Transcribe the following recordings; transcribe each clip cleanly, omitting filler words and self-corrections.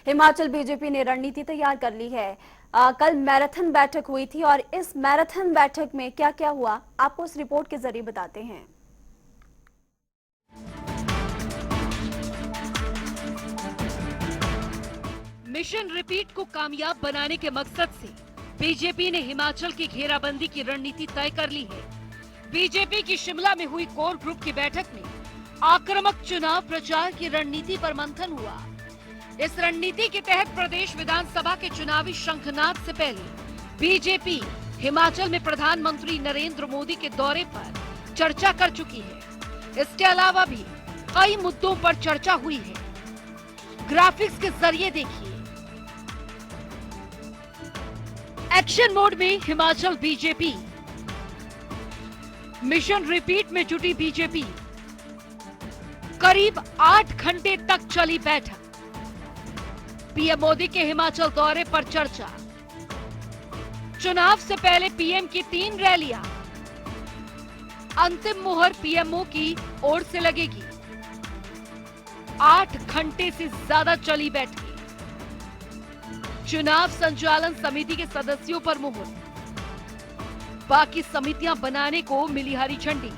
Himachal BJP ने रणनीति तैयार कर ली है। कल मैराथन बैठक हुई थी और इस मैराथन बैठक में क्या क्या हुआ आपको इस रिपोर्ट के जरिए बताते हैं। मिशन रिपीट को कामयाब बनाने के मकसद से बीजेपी ने हिमाचल की घेराबंदी की रणनीति तय कर ली है। बीजेपी की शिमला में हुई कोर ग्रुप की बैठक में आक्रामक चुनाव प्रचार की रणनीति पर मंथन हुआ। इस रणनीति के तहत प्रदेश विधानसभा के चुनावी शंखनाद से पहले बीजेपी हिमाचल में प्रधानमंत्री नरेंद्र मोदी के दौरे पर चर्चा कर चुकी है। इसके अलावा भी कई मुद्दों पर चर्चा हुई है। ग्राफिक्स के जरिए देखिए। एक्शन मोड में हिमाचल बीजेपी। मिशन रिपीट में जुटी बीजेपी। करीब 8 घंटे तक चली बैठक। पीएम मोदी के हिमाचल दौरे पर चर्चा। चुनाव से पहले पीएम की 3 रैलियां। अंतिम मुहर पीएमओ की ओर से लगेगी। 8 घंटे से ज्यादा चली बैठक। चुनाव संचालन समिति के सदस्यों पर मुहर। बाकी समितियां बनाने को मिली हरी झंडी।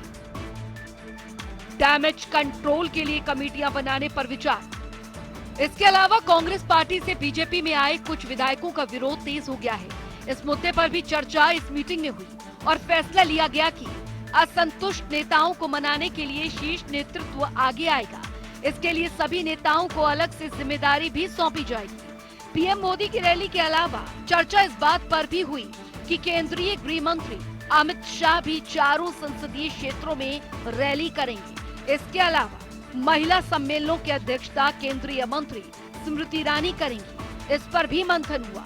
डैमेज कंट्रोल के लिए कमेटियां बनाने पर विचार। इसके अलावा कांग्रेस पार्टी से बीजेपी में आए कुछ विधायकों का विरोध तेज हो गया है। इस मुद्दे पर भी चर्चा इस मीटिंग में हुई और फैसला लिया गया कि असंतुष्ट नेताओं को मनाने के लिए शीर्ष नेतृत्व आगे आएगा। इसके लिए सभी नेताओं को अलग से जिम्मेदारी भी सौंपी जाएगी। पीएम मोदी की रैली के अलावा चर्चा इस बात पर भी हुई कि केंद्रीय गृह मंत्री अमित शाह भी चारों संसदीय क्षेत्रों में रैली करेंगे। इसके अलावा महिला सम्मेलनों की अध्यक्षता केंद्रीय मंत्री स्मृति ईरानी करेंगी। इस पर भी मंथन हुआ।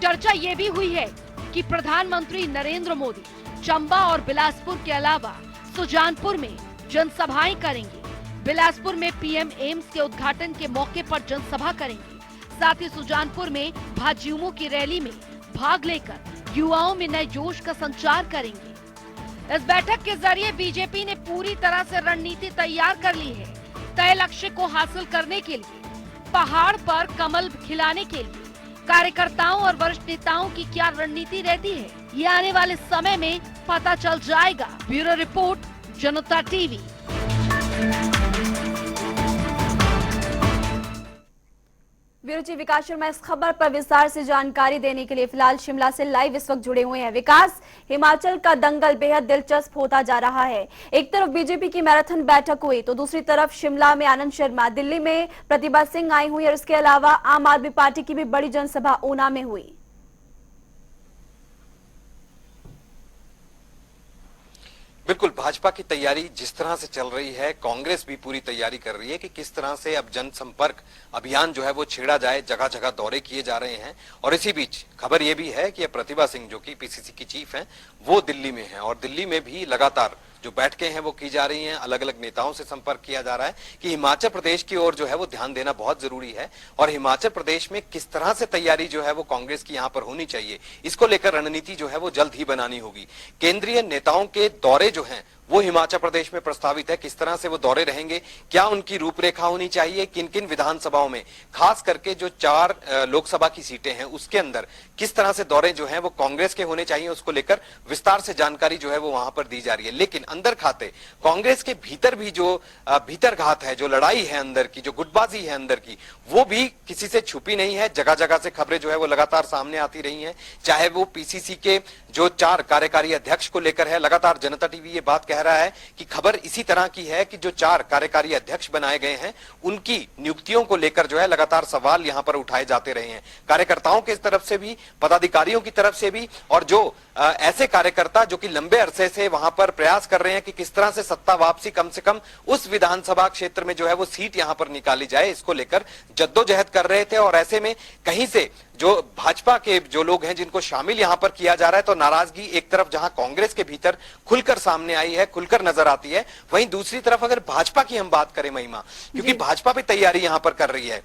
चर्चा ये भी हुई है कि प्रधानमंत्री नरेंद्र मोदी चंबा और बिलासपुर के अलावा सुजानपुर में जनसभाएं करेंगे। बिलासपुर में पीएम एम्स के उद्घाटन के मौके पर जनसभा करेंगे। साथ ही सुजानपुर में भाजयुमो की रैली में भाग लेकर युवाओं में नए जोश का संचार करेंगे। इस बैठक के जरिए बीजेपी ने पूरी तरह से रणनीति तैयार कर ली है। तय लक्ष्य को हासिल करने के लिए, पहाड़ पर कमल खिलाने के लिए कार्यकर्ताओं और वरिष्ठ नेताओं की क्या रणनीति रहती है, ये आने वाले समय में पता चल जाएगा। ब्यूरो रिपोर्ट, जनता टीवी। ब्यूरो चीफ विकास शर्मा इस खबर पर विस्तार से जानकारी देने के लिए फिलहाल शिमला से लाइव इस वक्त जुड़े हुए हैं। विकास, हिमाचल का दंगल बेहद दिलचस्प होता जा रहा है। एक तरफ बीजेपी की मैराथन बैठक हुई तो दूसरी तरफ शिमला में आनंद शर्मा, दिल्ली में प्रतिभा सिंह आई हुई और इसके अलावा आम आदमी पार्टी की भी बड़ी जनसभा ऊना में हुई। बिल्कुल, भाजपा की तैयारी जिस तरह से चल रही है, कांग्रेस भी पूरी तैयारी कर रही है कि किस तरह से अब जनसंपर्क अभियान जो है वो छेड़ा जाए। जगह जगह दौरे किए जा रहे हैं और इसी बीच खबर ये भी है कि प्रतिभा सिंह जो कि पीसीसी की चीफ हैं, वो दिल्ली में हैं और दिल्ली में भी लगातार जो बैठकें हैं वो की जा रही हैं। अलग अलग नेताओं से संपर्क किया जा रहा है कि हिमाचल प्रदेश की ओर जो है वो ध्यान देना बहुत जरूरी है और हिमाचल प्रदेश में किस तरह से तैयारी जो है वो कांग्रेस की यहाँ पर होनी चाहिए, इसको लेकर रणनीति जो है वो जल्द ही बनानी होगी। केंद्रीय नेताओं के दौरे जो हैं वो हिमाचल प्रदेश में प्रस्तावित है। किस तरह से वो दौरे रहेंगे, क्या उनकी रूपरेखा होनी चाहिए, किन किन विधानसभाओं में, खास करके जो 4 लोकसभा की सीटें हैं उसके अंदर किस तरह से दौरे जो हैं वो कांग्रेस के होने चाहिए, उसको लेकर विस्तार से जानकारी जो है वो वहां पर दी जा रही है। लेकिन अंदर खाते कांग्रेस के भीतर भी जो भीतरघात है, जो लड़ाई है अंदर की, जो गुटबाजी है अंदर की, वो भी किसी से छुपी नहीं है। जगह जगह से खबरें जो है वो लगातार सामने आती रही हैं। चाहे वो पीसीसी के जो 4 कार्यकारी अध्यक्ष को लेकर है, लगातार जनता टीवी ये बात कह रहा है कि खबर इसी तरह की है कि जो 4 कार्यकारी अध्यक्ष बनाए गए हैं उनकी नियुक्तियों को लेकर जो है लगातार सवाल यहां पर उठाए जाते रहे हैं, कार्यकर्ताओं की तरफ से भी, पदाधिकारियों की तरफ से भी। और जो ऐसे कार्यकर्ता जो कि लंबे अरसे से वहां पर प्रयास कर रहे हैं कि किस तरह से सत्ता वापसी कम से कम उस विधानसभा क्षेत्र में जो है वो सीट यहां पर निकाली जाए, इसको लेकर जद्दोजहद कर रहे थे। और ऐसे में कहीं से जो भाजपा के जो लोग हैं जिनको शामिल यहां पर किया जा रहा है, तो नाराजगी एक तरफ जहां कांग्रेस के भीतर खुलकर सामने आई है, खुलकर नजर आती है, वहीं दूसरी तरफ अगर भाजपा की हम बात करें महिमा, क्योंकि भाजपा भी तैयारी यहां पर कर रही है।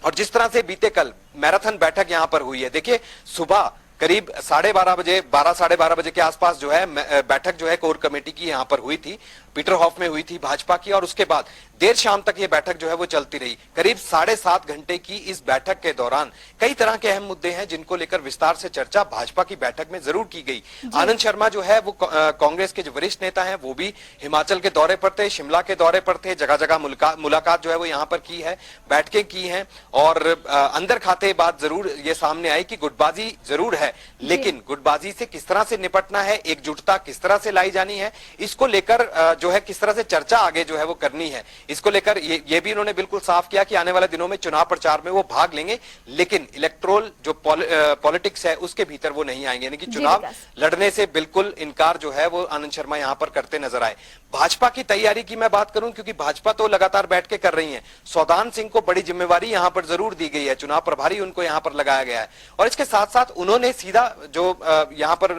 और जिस तरह से बीते कल मैराथन बैठक यहां पर हुई है, देखिए सुबह करीब 12:30 बजे, 12 साढ़े 12 बजे के आसपास जो है बैठक जो है कोर कमेटी की यहां पर हुई थी। पीटरहॉफ में हुई थी भाजपा की, और उसके बाद देर शाम तक ये बैठक जो है वो चलती रही। करीब 7.5 घंटे की इस बैठक के दौरान कई तरह के अहम मुद्दे हैं जिनको लेकर विस्तार से चर्चा भाजपा की बैठक में जरूर की गई। आनंद शर्मा जो है वो कांग्रेस के जो वरिष्ठ नेता हैं वो भी हिमाचल के दौरे पर थे, शिमला के दौरे पर थे, जगह जगह मुलाकात जो है वो यहाँ पर की है, बैठकें की हैं, और अंदर खाते बात जरूर ये सामने आई कि गुटबाजी जरूर है, लेकिन गुटबाजी से किस तरह से निपटना है, एकजुटता किस तरह से लाई जानी है, इसको लेकर जो है किस तरह से चर्चा आगे जो है वो करनी है, इसको लेकर ये भी उन्होंने बिल्कुल साफ किया कि आने वाले दिनों में चुनाव प्रचार में वो भाग लेंगे, लेकिन इलेक्टोरल जो पॉलिटिक्स है उसके भीतर वो नहीं आएंगे, यानी कि चुनाव लड़ने से बिल्कुल इनकार जो है वो आनंद शर्मा यहां पर करते नजर आए। भाजपा की तैयारी की मैं बात करूं, क्योंकि भाजपा तो लगातार बैठ के कर रही है, सौदान सिंह को बड़ी जिम्मेवारी यहां पर जरूर दी गई है, चुनाव प्रभारी उनको यहां पर लगाया गया है, और इसके साथ साथ उन्होंने सीधा जो यहां पर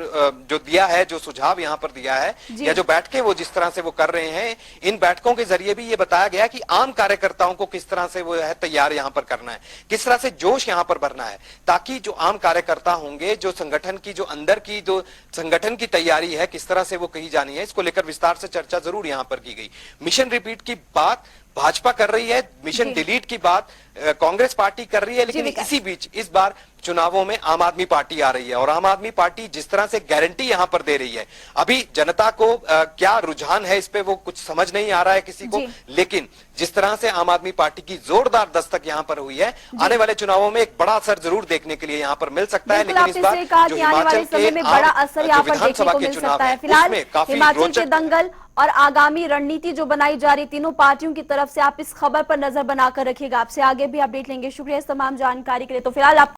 जो दिया है, जो सुझाव यहां पर दिया है, या जो बैठकें वो जिस तरह से वो कर रहे हैं, इन बैठकों के जरिए भी ये बताया गया कि आम कार्यकर्ताओं को किस तरह से वो है तैयार यहां पर करना है, किस तरह से जोश यहां पर भरना है, ताकि जो आम कार्यकर्ता होंगे, जो संगठन की जो अंदर की जो संगठन की तैयारी है किस तरह से वो कही जानी है, इसको लेकर विस्तार से चर्चा जरूर यहां पर की गई। मिशन रिपीट की बात भाजपा कर रही है, मिशन डिलीट की बात कांग्रेस पार्टी कर रही है, लेकिन इसी बीच इस बार चुनावों में आम आदमी पार्टी आ रही है, और आम आदमी पार्टी जिस तरह से गारंटी यहां पर दे रही है, अभी जनता को क्या रुझान है इस पे वो कुछ समझ नहीं आ रहा है किसी को, लेकिन जिस तरह से आम आदमी पार्टी की जोरदार दस्तक यहां पर हुई है, आने वाले चुनावों में एक बड़ा असर जरूर देखने के लिए यहां पर मिल सकता है। लेकिन इस बार जो हिमाचल के विधानसभा के चुनाव है उसमें काफी रोचक दंगल और आगामी रणनीति जो बनाई जा रही तीनों पार्टियों की तरफ से, आप इस खबर पर नजर बनाकर रखिएगा। आपसे आगे भी अपडेट लेंगे। शुक्रिया इस तमाम जानकारी के लिए। तो फिलहाल आप